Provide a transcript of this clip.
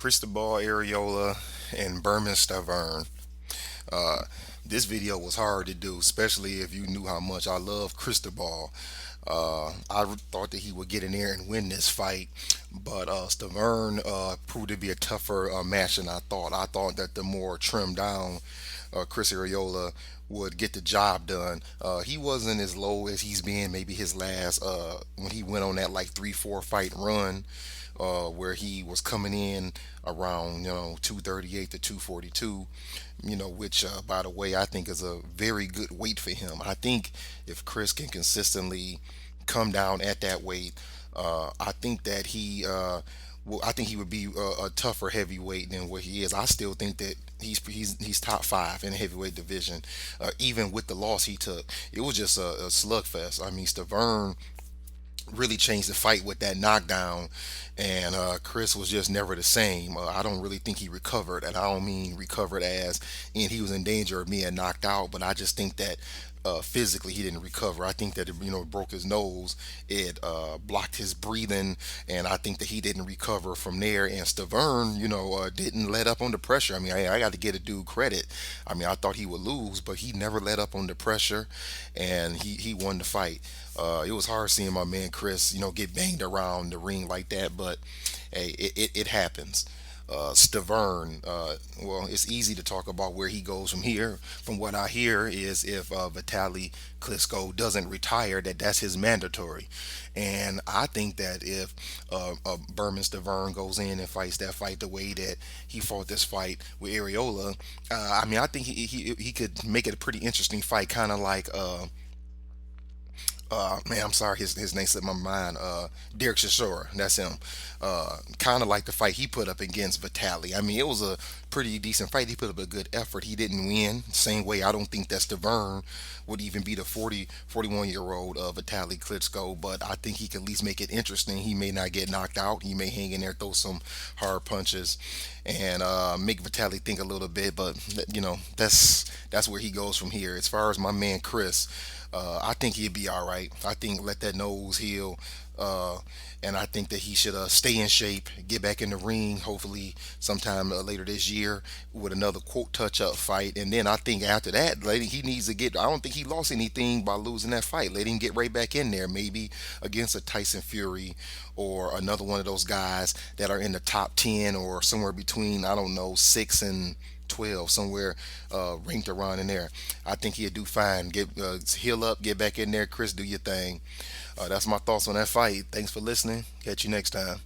Cristobal Areola and Bermane Stiverne. Uh, this video was hard to do, especially if you knew how much I love Cristobal. I thought that he would get in there and win this fight, but Stiverne proved to be a tougher match than I thought. I thought that the more trimmed down Chris Areola would get the job done. He wasn't as low as he's been maybe his last when he went on that like 3-4 fight run, where he was coming in around 238 to 242, which by the way I think is a very good weight for him. I think if Chris can consistently come down at that weight, I think that I think he would be a tougher heavyweight than what he is. I still think that he's top five in the heavyweight division, even with the loss he took. It was just a slugfest. I mean, Stavern really changed the fight with that knockdown, and Chris was just never the same. I don't really think he recovered, and I don't mean recovered as in he was in danger of being knocked out, but I just think that physically he didn't recover. I think that it broke his nose, it blocked his breathing, and I think that he didn't recover from there. And Stavern, didn't let up on the pressure. I mean, I got to get a dude credit. I mean, I thought he would lose, but he never let up on the pressure, and he won the fight. It was hard seeing my man Chris, get banged around the ring like that, but hey, it happens. Stavern, well, it's easy to talk about where he goes from here. From what I hear is if Vitaly Klitschko doesn't retire, that's his mandatory. And I think that if Berman Stavern goes in and fights that fight the way that he fought this fight with Areola, I mean, I think he could make it a pretty interesting fight, kind of like man, I'm sorry, his name slipped my mind. Derek Chisora, that's him. Kind of like the fight he put up against Vitali. I mean, it was a pretty decent fight. He put up a good effort. He didn't win. Same way, I don't think that Stavern would even beat a 41-year-old Vitali Klitschko, but I think he can at least make it interesting. He may not get knocked out. He may hang in there, throw some hard punches, and make Vitali think a little bit. But that's where he goes from here. As far as my man Chris. I think he'd be all right. I think let that nose heal, and I think that he should stay in shape, get back in the ring, hopefully sometime later this year with another quote touch-up fight. And then I think after that, lady, he needs to get. I don't think he lost anything by losing that fight. Let him get right back in there, maybe against a Tyson Fury or another one of those guys that are in the top 10 or somewhere between, I don't know, 6 and 12, somewhere ranked around in there. I think he'll do fine. Get heal up, get back in there. Chris, do your thing. That's my thoughts on that fight. Thanks for listening. Catch you next time.